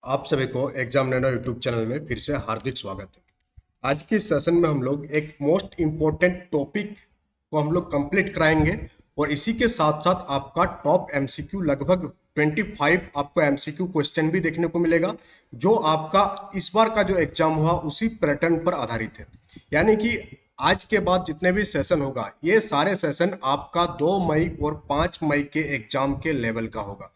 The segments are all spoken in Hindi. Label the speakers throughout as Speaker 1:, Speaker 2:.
Speaker 1: आप सभी को एग्जाम नैनो यूट्यूब चैनल में फिर से हार्दिक स्वागत है। आज के सेशन में हम लोग एक मोस्ट इम्पोर्टेंट टॉपिक को हम लोग कंप्लीट कराएंगे और इसी के साथ साथ आपका टॉप एमसीक्यू लगभग 25 आपको एमसीक्यू क्वेश्चन भी देखने को मिलेगा, जो आपका इस बार का जो एग्जाम हुआ उसी पैटर्न पर आधारित है। यानी कि आज के बाद जितने भी सेशन होगा ये सारे सेशन आपका 2 मई और 5 मई के एग्जाम के लेवल का होगा।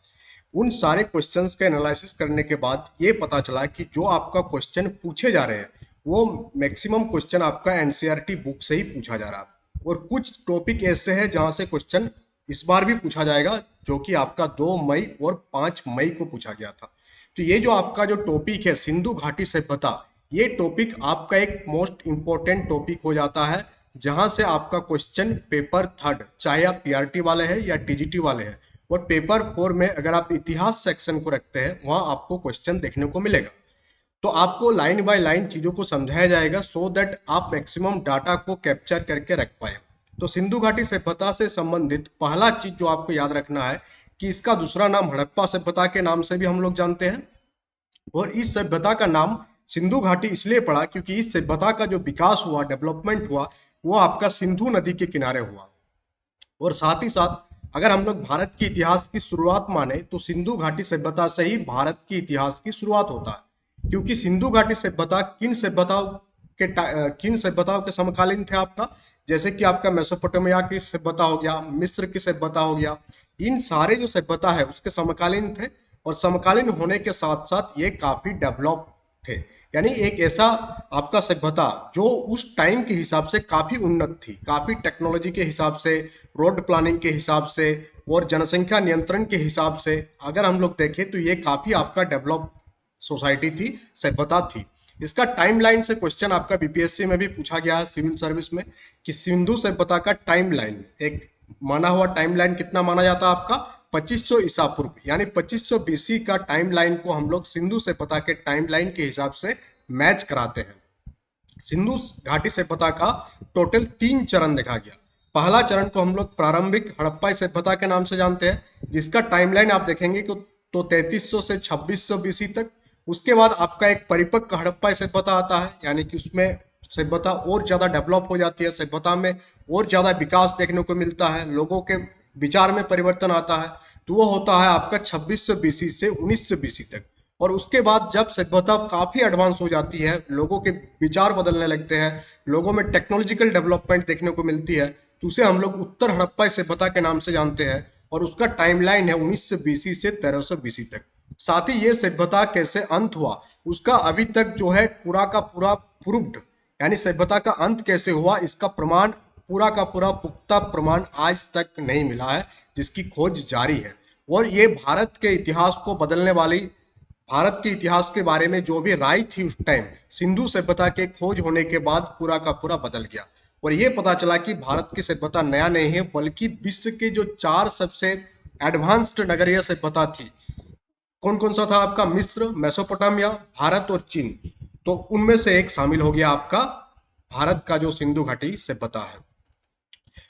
Speaker 1: उन सारे क्वेश्चंस का एनालिसिस करने के बाद ये पता चला कि जो आपका क्वेश्चन पूछे जा रहे हैं वो मैक्सिमम क्वेश्चन आपका एनसीईआरटी बुक से ही पूछा जा रहा है और कुछ टॉपिक ऐसे हैं जहां से क्वेश्चन इस बार भी पूछा जाएगा, जो कि आपका 2 मई और 5 मई को पूछा गया था। तो ये जो आपका जो टॉपिक है सिंधु घाटी सभ्यता, ये टॉपिक आपका एक मोस्ट इंपॉर्टेंट टॉपिक हो जाता है, जहां से आपका क्वेश्चन पेपर थर्ड, चाहे आप पीआरटी वाले हैं या टीजीटी वाले हैं, और पेपर 4 में अगर आप इतिहास सेक्शन को रखते हैं वहां आपको क्वेश्चन देखने को मिलेगा। तो आपको लाइन बाय लाइन चीजों को समझाया जाएगा सो दैट आप मैक्सिमम डाटा को कैप्चर करके रख पाए। तो सिंधु घाटी सभ्यता से संबंधित पहला चीज जो आपको याद रखना है कि इसका दूसरा नाम हड़प्पा सभ्यता के नाम से भी हम लोग जानते हैं, और इस सभ्यता का नाम सिंधु घाटी इसलिए पड़ा क्योंकि इस सभ्यता का जो विकास हुआ, डेवलपमेंट हुआ, वो आपका सिंधु नदी के किनारे हुआ। और साथ ही साथ अगर हम लोग भारत के इतिहास की शुरुआत माने तो सिंधु घाटी सभ्यता से ही भारत की इतिहास की शुरुआत होता है, क्योंकि सिंधु घाटी सभ्यता किन सभ्यताओं के समकालीन थे आपका, जैसे कि आपका मेसोपोटामिया की सभ्यता हो गया, मिस्र की सभ्यता हो गया, इन सारे जो सभ्यता है उसके समकालीन थे। और समकालीन होने के साथ साथ ये काफी डेवलप थे, यानी एक ऐसा आपका सभ्यता जो उस टाइम के हिसाब से काफी उन्नत थी, काफी टेक्नोलॉजी के हिसाब से, रोड प्लानिंग के हिसाब से और जनसंख्या नियंत्रण के हिसाब से अगर हम लोग देखें तो ये काफी आपका डेवलप सोसाइटी थी, सभ्यता थी। इसका टाइमलाइन से क्वेश्चन आपका बीपीएससी में भी पूछा गया है सिविल सर्विस में कि सिंधु सभ्यता का टाइमलाइन, एक माना हुआ टाइमलाइन कितना माना जाता है आपका 2500 ईसा पूर्व, यानी 2500 बीसी का टाइमलाइन को हम लोग सिंधु सभ्यता के टाइमलाइन के हिसाब से मैच कराते हैं। सिंधु घाटी सभ्यता का टोटल 3 चरण देखा गया। पहला चरण को हम लोग प्रारंभिक हड़प्पा सभ्यता के नाम से जानते हैं, जिसका टाइमलाइन आप देखेंगे कि तो 3300 से 2600 बीसी तक। उसके बाद आपका एक परिपक्व हड़प्पा सभ्यता आता है, यानी कि उसमें सभ्यता और ज्यादा डेवलप हो जाती है, सभ्यता में और ज्यादा विकास देखने को मिलता है, लोगों के विचार में परिवर्तन आता है। तो वो होता है आपका 2600 बीसी से 1900 बीसी तक। और उसके बाद जब सभ्यता काफी एडवांस हो जाती है, लोगों के विचार बदलने लगते हैं, लोगों में टेक्नोलॉजिकल डेवलपमेंट देखने को मिलती है, तो उसे हम लोग उत्तर हड़प्पा सभ्यता के नाम से जानते हैं। और उसका टाइमलाइन है 1900 बीसी से 1300 बीसी तक। साथ ही ये सभ्यता कैसे अंत हुआ उसका अभी तक जो है पूरा का पूरा प्रूव्ड, यानी सभ्यता का अंत कैसे हुआ इसका प्रमाण, पूरा का पूरा पुख्ता प्रमाण आज तक नहीं मिला है, जिसकी खोज जारी है। और ये भारत के इतिहास को बदलने वाली, भारत के इतिहास के बारे में जो भी राय थी उस टाइम सिंधु सभ्यता के खोज होने के बाद पूरा का पूरा बदल गया। और ये पता चला कि भारत की सभ्यता नया नहीं है, बल्कि विश्व के जो 4 सबसे एडवांस्ड नगरीय सभ्यता थी, कौन कौन सा था आपका, मिस्र, मेसोपोटामिया, भारत और चीन, तो उनमें से एक शामिल हो गया आपका भारत का जो सिंधु घाटी सभ्यता है।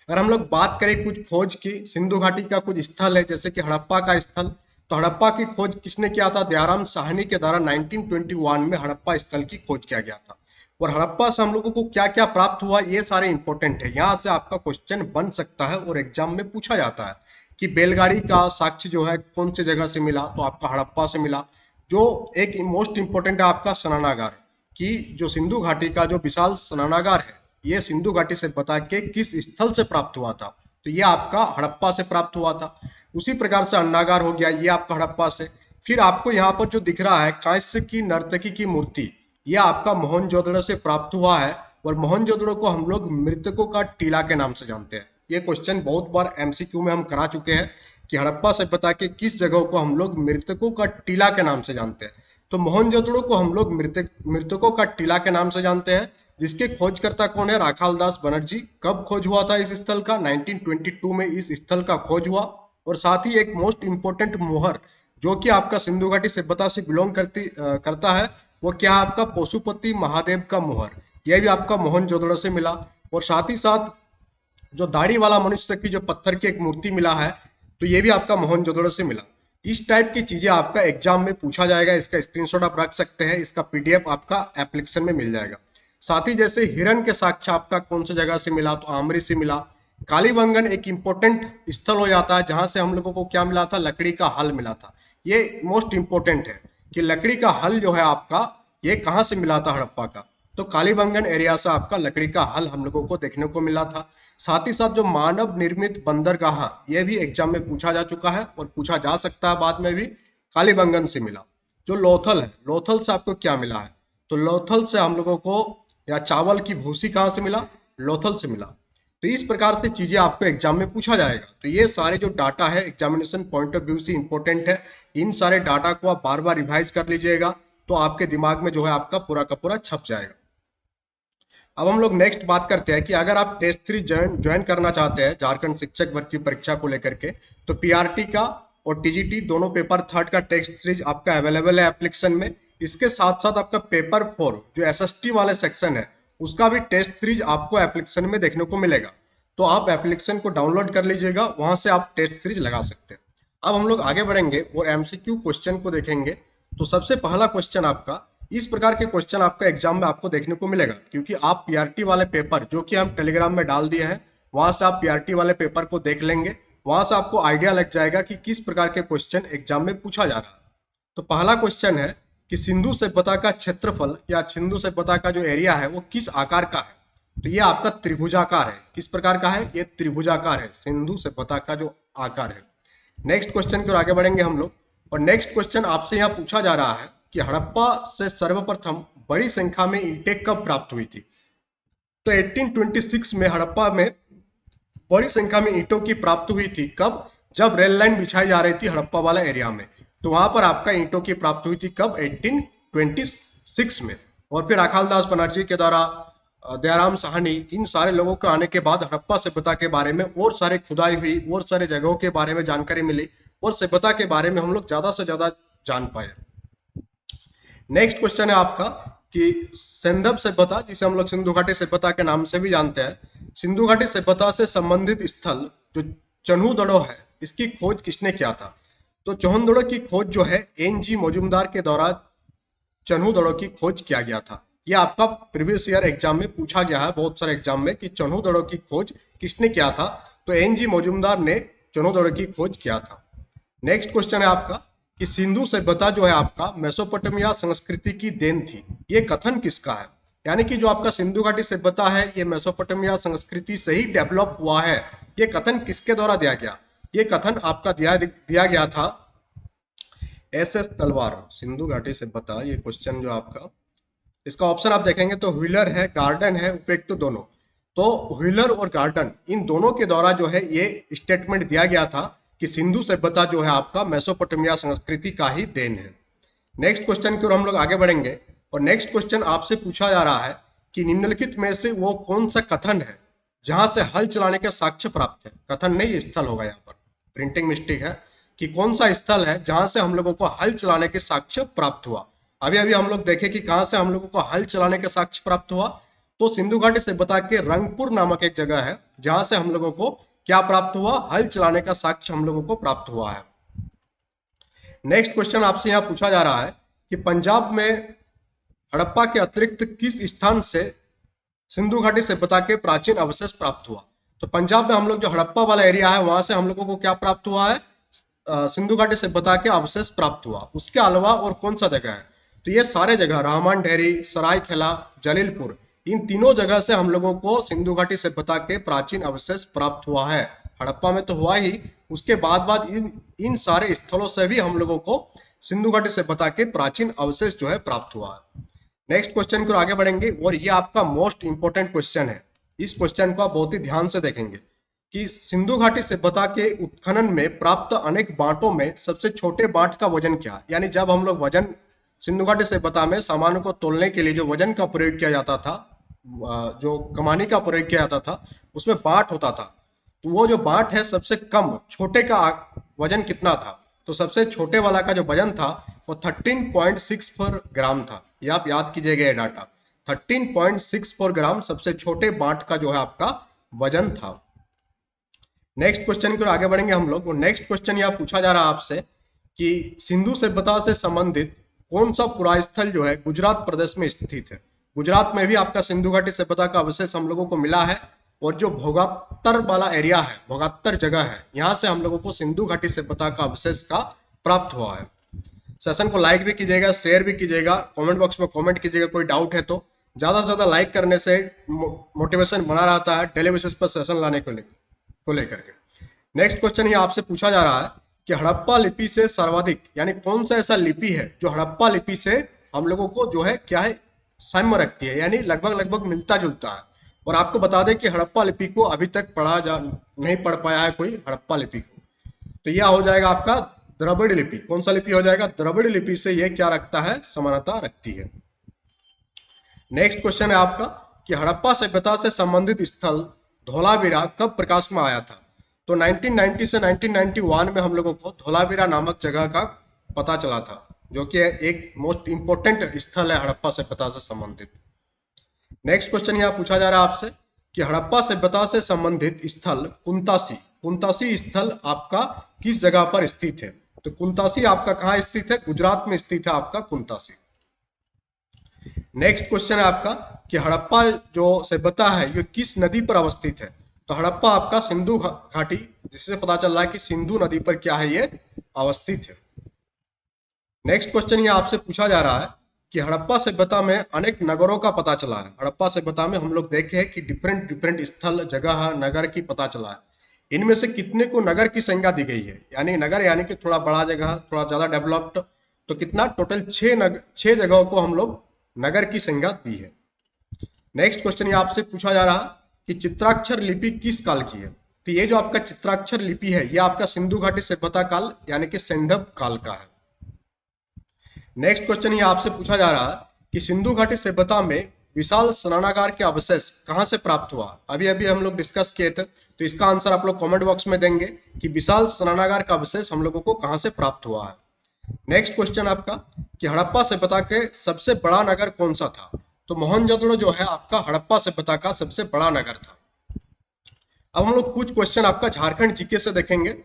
Speaker 1: अगर हम लोग बात करें कुछ खोज की, सिंधु घाटी का कुछ स्थल है जैसे कि हड़प्पा का स्थल, तो हड़प्पा की खोज किसने किया था, दयाराम साहनी के द्वारा 1921 में हड़प्पा स्थल की खोज किया गया था। और हड़प्पा से हम लोगों को क्या क्या प्राप्त हुआ ये सारे इंपॉर्टेंट है, यहाँ से आपका क्वेश्चन बन सकता है और एग्जाम में पूछा जाता है कि बैलगाड़ी का साक्ष्य जो है कौन सी जगह से मिला, तो आपका हड़प्पा से मिला। जो एक मोस्ट इंपॉर्टेंट है आपका स्नानागार, कि जो सिंधु घाटी का जो विशाल स्नानागार है ये सिंधु घाटी से बता के किस स्थल से प्राप्त हुआ था, तो ये आपका हड़प्पा से प्राप्त हुआ था। उसी प्रकार से अन्नागार हो गया, ये आपका हड़प्पा से। फिर आपको यहाँ पर जो दिख रहा है कांस्य की नर्तकी की मूर्ति, ये आपका मोहनजोदड़ो से प्राप्त हुआ है। और मोहनजोदड़ो को हम लोग मृतकों का टीला के नाम से जानते हैं। ये क्वेश्चन बहुत बार एमसीक्यू में हम करा चुके हैं कि हड़प्पा सभ्यता के किस जगह को हम लोग मृतकों का टीला के नाम से जानते हैं, तो मोहनजोदड़ो को हम लोग मृतकों का टीला के नाम से जानते हैं, जिसके खोजकर्ता कौन है, राखाल दास बनर्जी। कब खोज हुआ था इस स्थल का, 1922 में इस स्थल का खोज हुआ। और साथ ही एक मोस्ट इंपोर्टेंट मोहर जो कि आपका सिंधु घाटी सभ्यता से बिलोंग करता है, वो क्या है आपका पशुपति महादेव का मोहर, यह भी आपका मोहनजोदड़ो से मिला। और साथ ही साथ जो दाढ़ी वाला मनुष्य की जो पत्थर की एक मूर्ति मिला है, तो ये भी आपका मोहनजोदड़ो से मिला। इस टाइप की चीजें आपका एग्जाम में पूछा जाएगा। इसका स्क्रीनशॉट आप रख सकते हैं, इसका पीडीएफ आपका एप्लीकेशन में मिल जाएगा। साथ ही जैसे हिरण के साक्ष्य आपका कौन सी जगह से मिला, तो आमरी से मिला। कालीबंगन एक इंपॉर्टेंट स्थल हो जाता है जहां से हम लोगों को क्या मिला था, लकड़ी का हल मिला था। ये मोस्ट इंपॉर्टेंट है कि लकड़ी का हल जो है आपका, ये कहाँ से मिला था, हड़प्पा का। तो कालीबंगन एरिया से आपका लकड़ी का हल हम लोगों को देखने को मिला था। साथ ही साथ जो मानव निर्मित बंदरगाह, ये भी एग्जाम में पूछा जा चुका है और पूछा जा सकता है बाद में भी, कालीबंगन से मिला। जो लोथल है, लोथल से आपको क्या मिला है, तो लोथल से हम लोगों को, या चावल की भूसी कहाँ से मिला, लोथल से मिला। तो इस प्रकार से चीजें आपको एग्जाम में पूछा जाएगा। तो ये सारे जो डाटा है एग्जामिनेशन पॉइंट ऑफ व्यू से इंपॉर्टेंट है। इन सारे डाटा को आप बार बार रिवाइज कर लीजिएगा, तो आपके दिमाग में जो है आपका पूरा का पूरा छप जाएगा। अब हम लोग नेक्स्ट बात करते हैं कि अगर आप टेस्ट सीरीज ज्वाइन करना चाहते हैं झारखंड शिक्षक भर्ती परीक्षा को लेकर के, तो पीआरटी का और टीजीटी दोनों पेपर थर्ड का टेस्ट सीरीज आपका अवेलेबल है एप्लीकेशन में। इसके साथ साथ आपका पेपर 4 जो एसएसटी वाले सेक्शन है, उसका भी टेस्ट सीरीज आपको एप्लीकेशन में देखने को मिलेगा। तो आप एप्लीकेशन को डाउनलोड कर लीजिएगा, वहां से आप टेस्ट सीरीज लगा सकते हैं। अब हम लोग आगे बढ़ेंगे और एमसीक्यू क्वेश्चन को देखेंगे। तो सबसे पहला क्वेश्चन आपका, इस प्रकार के क्वेश्चन आपका एग्जाम में आपको देखने को मिलेगा, क्योंकि आप पीआरटी वाले पेपर जो कि हम टेलीग्राम में डाल दिए हैं, वहां से आप पीआरटी वाले पेपर को देख लेंगे। वहां से आपको आइडिया लग जाएगा कि किस प्रकार के क्वेश्चन एग्जाम में पूछा जा रहा है। तो पहला क्वेश्चन है कि सिंधु सभ्यता का क्षेत्रफल या सिंधु सभ्यता का जो एरिया है वो किस आकार का है। तो ये आपका त्रिभुजाकार है। किस प्रकार का है, ये त्रिभुजाकार है, सिंधु सभ्यता का जो आकार है। नेक्स्ट क्वेश्चन की ओर आगे बढ़ेंगे हम लोग, और नेक्स्ट क्वेश्चन आपसे यहाँ पूछा जा रहा है कि हड़प्पा से सर्वप्रथम बड़ी संख्या में ईंटें कब प्राप्त हुई थी। तो 1826 में हड़प्पा में बड़ी संख्या में ईंटों की प्राप्ति हुई थी। कब, जब रेल लाइन बिछाई जा रही थी हड़प्पा वाला एरिया में, तो वहां पर आपका ईंटों की प्राप्ति हुई थी कब, 1826 में। और फिर अकालदास बनर्जी के द्वारा, दयाराम साहनी, इन सारे लोगों के आने के बाद हड़प्पा सभ्यता के बारे में और सारे खुदाई हुई, और सारे जगहों के बारे में जानकारी मिली, और सभ्यता के बारे में हम लोग ज्यादा से ज्यादा जान पाए। नेक्स्ट क्वेश्चन है आपका कि सिंधव सभ्यता, जिसे हम लोग सिंधु घाटी सभ्यता के नाम से भी जानते हैं, सिंधु घाटी सभ्यता से संबंधित स्थल जो चन्हूदड़ो है, इसकी खोज किसने किया था। तो चन्हूदड़ो की खोज जो है एन.जी. मजूमदार के द्वारा चन्हूदड़ो की खोज किया गया था। यह आपका प्रीवियस ईयर एग्जाम में पूछा गया है बहुत सारे एग्जाम में कि चन्हूदड़ो की खोज किसने किया था। तो एन.जी. मजूमदार ने चन्हूदड़ो की खोज किया था। नेक्स्ट क्वेश्चन है आपका कि सिंधु सभ्यता जो है आपका मेसोपोटामिया संस्कृति की देन थी। ये कथन किसका है, यानी कि जो आपका सिंधु घाटी सभ्यता है ये मेसोपोटामिया संस्कृति से ही डेवलप हुआ है। ये कथन किसके द्वारा दिया गया, ये कथन आपका दिया गया था एस.एस. तलवार। सिंधु घाटी सभ्यता, ये क्वेश्चन जो आपका, इसका ऑप्शन आप देखेंगे तो व्हीलर है, गार्डन है, उपयुक्त तो दोनों। तो व्हीलर और गार्डन, इन दोनों के द्वारा जो है ये स्टेटमेंट दिया गया था कि सिंधु सभ्यता जो है आपका मेसोपोटामिया संस्कृति का ही देन है। नेक्स्ट क्वेश्चन की ओर हम लोग आगे बढ़ेंगे, और नेक्स्ट क्वेश्चन आपसे पूछा जा रहा है कि निम्नलिखित में से वो कौन सा कथन है जहां से हल चलाने के साक्ष्य प्राप्त है। कथन नहीं, स्थल होगा यहाँ पर, प्रिंटिंग मिस्टेक है, कि कौन सा स्थल है जहां से हम लोगों को हल चलाने के साक्ष्य प्राप्त हुआ। अभी अभी हम लोग देखें कि कहां से हम लोगों को हल चलाने के साक्ष्य प्राप्त हुआ। तो सिंधु घाटी सभ्यता के रंगपुर नामक एक जगह है जहां से हम लोगों को क्या प्राप्त हुआ, हल चलाने का साक्ष्य हम लोगों को प्राप्त हुआ है। नेक्स्ट क्वेश्चन आपसे यहां पूछा जा रहा है कि पंजाब में हड़प्पा के अतिरिक्त किस स्थान से सिंधु घाटी सभ्यता के प्राचीन अवशेष प्राप्त हुआ। तो पंजाब में हम लोग जो हड़प्पा वाला एरिया है वहां से हम लोगों को क्या प्राप्त हुआ है, सिंधु घाटी सभ्यता के अवशेष प्राप्त हुआ। उसके अलावा और कौन सा जगह है, तो ये सारे जगह, रहमान ढेरी, सरायखेला, जलीलपुर, इन तीनों जगह से हम लोगों को सिंधु घाटी सभ्यता के प्राचीन अवशेष प्राप्त हुआ है। हड़प्पा में तो हुआ ही, उसके बाद इन सारे स्थलों से भी हम लोगों को सिंधु घाटी सभ्यता के प्राचीन अवशेष जो है प्राप्त हुआ है। नेक्स्ट क्वेश्चन को आगे बढ़ेंगे, और ये आपका मोस्ट इंपोर्टेंट क्वेश्चन है। इस क्वेश्चन को आप बहुत ही ध्यान से देखेंगे कि सिंधु घाटी सभ्यता के उत्खनन में प्राप्त अनेक बांटों में सबसे छोटे बांट का वजन क्या, यानी जब हम लोग वजन सिंधु घाटी सभ्यता में सामानों को तोलने के लिए जो वजन का प्रयोग किया जाता था, जो कमानी का प्रयोग किया जाता था, उसमें बांट होता था। तो वो जो बांट है सबसे कम छोटे का वजन कितना था, तो सबसे छोटे वाला का जो वजन था वो 13.64 ग्राम था। ये आप याद कीजिएगा ये डाटा, 13.64 ग्राम सबसे छोटे बांट का जो है आपका वजन था। नेक्स्ट क्वेश्चन की ओर आगे बढ़ेंगे हम लोग। नेक्स्ट क्वेश्चन यह पूछा जा रहा है आपसे कि सिंधु सभ्यता से संबंधित कौन सा पुरा स्थल जो है गुजरात प्रदेश में स्थित है। गुजरात में भी आपका सिंधु घाटी सभ्यता का अवशेष हम लोगों को मिला है, और जो भोगात्तर वाला एरिया है, भोगात्तर जगह है, यहाँ से हम लोगों को सिंधु घाटी सभ्यता का अवशेष का प्राप्त हुआ है। सेशन को लाइक भी कीजिएगा, शेयर भी कीजिएगा, कमेंट बॉक्स में कमेंट कीजिएगा कोई डाउट है तो। ज़्यादा से ज़्यादा लाइक करने से मोटिवेशन बना रहता है डेली बेसिस पर सेशन लाने को लेकर के। नेक्स्ट क्वेश्चन ये आपसे पूछा जा रहा है कि हड़प्पा लिपि से सर्वाधिक, यानी कौन सा ऐसा लिपि है जो हड़प्पा लिपि से हम लोगों को जो है क्या है साम्य रखती है, यानी लगभग लगभग मिलता जुलता है। और आपको बता दें कि हड़प्पा लिपि को अभी तक नहीं पढ़ पाया है कोई हड़प्पा लिपि को, तो यह हो जाएगा आपका द्रविड़ लिपि। कौन सा लिपि हो जाएगा? द्रविड़ लिपि से यह क्या रखता है? समानता रखती है। नेक्स्ट क्वेश्चन है आपका कि हड़प्पा सभ्यता से संबंधित स्थल धोलावीरा कब प्रकाश में आया था? तो 1990 से 1991 में हम लोगों को धोलावीरा नामक जगह का पता चला था, जो कि एक मोस्ट इंपोर्टेंट स्थल है हड़प्पा सभ्यता से संबंधित। नेक्स्ट क्वेश्चन यहाँ पूछा जा रहा है आपसे कि हड़प्पा सभ्यता से संबंधित स्थल कुंतासी, कुंतासी स्थल आपका किस जगह पर स्थित है? तो कुंतासी आपका कहाँ स्थित है? गुजरात में स्थित है आपका कुंतासी। नेक्स्ट क्वेश्चन है आपका कि हड़प्पा जो सभ्यता है ये किस नदी पर अवस्थित है? तो हड़प्पा आपका सिंधु घाटी, जिससे पता चल रहा है कि सिंधु नदी पर क्या है ये अवस्थित है। नेक्स्ट क्वेश्चन ये आपसे पूछा जा रहा है कि हड़प्पा सभ्यता में अनेक नगरों का पता चला है। हड़प्पा सभ्यता में हम लोग देखे हैं कि डिफरेंट डिफरेंट स्थल, जगह, नगर की पता चला है। इनमें से कितने को नगर की संज्ञा दी गई है? यानी नगर यानी कि थोड़ा बड़ा जगह, थोड़ा ज्यादा डेवलप्ड, तो कितना टोटल 6 जगहों को हम लोग नगर की संज्ञा दी है। नेक्स्ट क्वेश्चन ये आपसे पूछा जा रहा कि चित्राक्षर लिपि किस काल की है? तो ये जो आपका चित्राक्षर लिपि है ये आपका सिंधु घाटी सभ्यता काल यानी कि सैंधव काल का है। नेक्स्ट क्वेश्चन ये आपसे पूछा जा रहा है कि सिंधु घाटी सभ्यता में विशाल स्नानागार के अवशेष कहां से प्राप्त हुआ? अभी अभी हम लोग डिस्कस किए थे, तो इसका आंसर आप लोग कमेंट बॉक्स में देंगे कि विशाल स्नानागार का अवशेष हम लोगों को कहां से प्राप्त हुआ है। नेक्स्ट क्वेश्चन आपका कि हड़प्पा सभ्यता के सबसे बड़ा नगर कौन सा था? तो मोहनजोदड़ो जो है आपका हड़प्पा सभ्यता का सबसे बड़ा नगर था। अब हम लोग कुछ क्वेश्चन आपका झारखंड जीके से देखेंगे।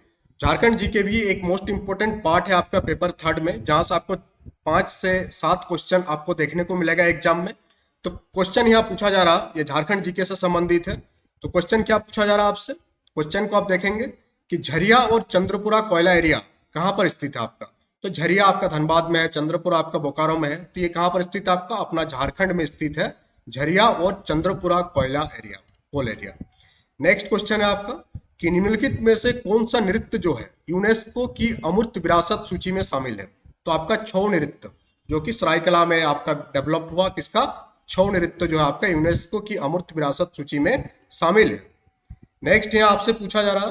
Speaker 1: झारखंड जीके भी एक मोस्ट इंपोर्टेंट पार्ट है आपका पेपर 3 में, जहां से आपको 5 से 7 क्वेश्चन आपको देखने को मिलेगा एग्जाम में। तो क्वेश्चन यहाँ पूछा जा रहा, ये झारखंड जीके से संबंधित है। तो क्वेश्चन क्या पूछा जा रहा है आपसे? क्वेश्चन को आप देखेंगे कि झरिया और चंद्रपुरा कोयला एरिया कहाँ पर स्थित है आपका? तो झरिया आपका धनबाद में है, चंद्रपुरा आपका बोकारो में है। तो ये कहाँ पर स्थित है आपका? अपना झारखंड में स्थित है झरिया और चंद्रपुरा कोयला एरिया, कोल एरिया। नेक्स्ट क्वेश्चन है आपका कि निम्नलिखित में से कौन सा नृत्य जो है यूनेस्को की अमूर्त विरासत सूची में शामिल है? तो आपका छऊ नृत्य, जो कि सरायकला में आपका डेवलप हुआ, किसका? छऊ नृत्य जो है आपका यूनेस्को की अमूर्त विरासत सूची में शामिल है। नेक्स्ट यहाँ आपसे पूछा जा रहा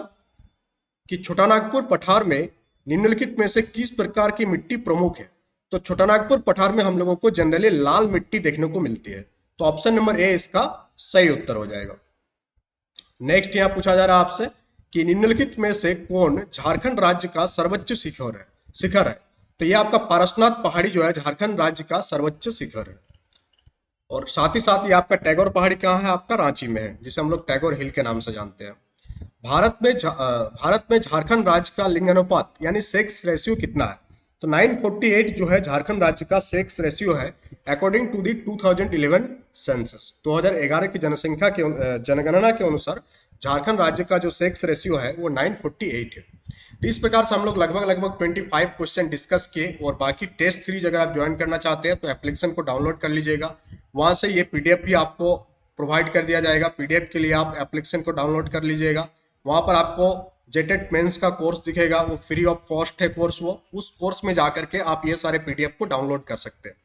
Speaker 1: कि छोटानागपुर पठार में निम्नलिखित में से किस प्रकार की मिट्टी प्रमुख है? तो छोटानागपुर पठार में हम लोगों को जनरली लाल मिट्टी देखने को मिलती है। तो ऑप्शन नंबर ए इसका सही उत्तर हो जाएगा। नेक्स्ट यहाँ पूछा जा रहा है आपसे कि निम्नलिखित में से कौन झारखंड राज्य का सर्वोच्च शिखर है? तो ये आपका पारसनाथ पहाड़ी जो है झारखंड राज्य का सर्वोच्च शिखर है। और साथ ही साथ ये आपका टैगोर पहाड़ी कहाँ है? आपका रांची में है, जिसे हम लोग टैगोर हिल के नाम से जानते हैं। भारत में झारखंड राज्य का लिंगानुपात यानी सेक्स रेशियो कितना है? तो 948 जो है झारखंड राज्य का सेक्स रेशियो है अकॉर्डिंग टू दी 2011 सेंसस। 2011 की जनगणना के अनुसार झारखंड राज्य का जो सेक्स रेशियो है वो 948 है। तो इस प्रकार से हम लोग लगभग 25 क्वेश्चन डिस्कस किए। और बाकी टेस्ट सीरीज अगर आप ज्वाइन करना चाहते हैं तो एप्लीकेशन को डाउनलोड कर लीजिएगा, वहां से ये पीडीएफ भी आपको प्रोवाइड कर दिया जाएगा। पीडीएफ के लिए आप एप्लीकेशन को डाउनलोड कर लीजिएगा। वहां पर आपको जेटेट मेंस का कोर्स दिखेगा, वो फ्री ऑफ कॉस्ट है कोर्स। वो उस कोर्स में जाकर के आप ये सारे पीडीएफ को डाउनलोड कर सकते हैं।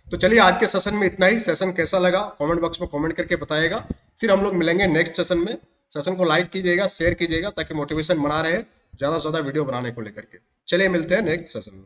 Speaker 1: तो चलिए आज के सेशन में इतना ही। सेशन कैसा लगा कमेंट बॉक्स में कमेंट करके बताइएगा। फिर हम लोग मिलेंगे नेक्स्ट सेशन में। सेशन को लाइक कीजिएगा, शेयर कीजिएगा, ताकि मोटिवेशन बना रहे ज़्यादा से ज़्यादा वीडियो बनाने को लेकर के। चलिए मिलते हैं नेक्स्ट सेशन में।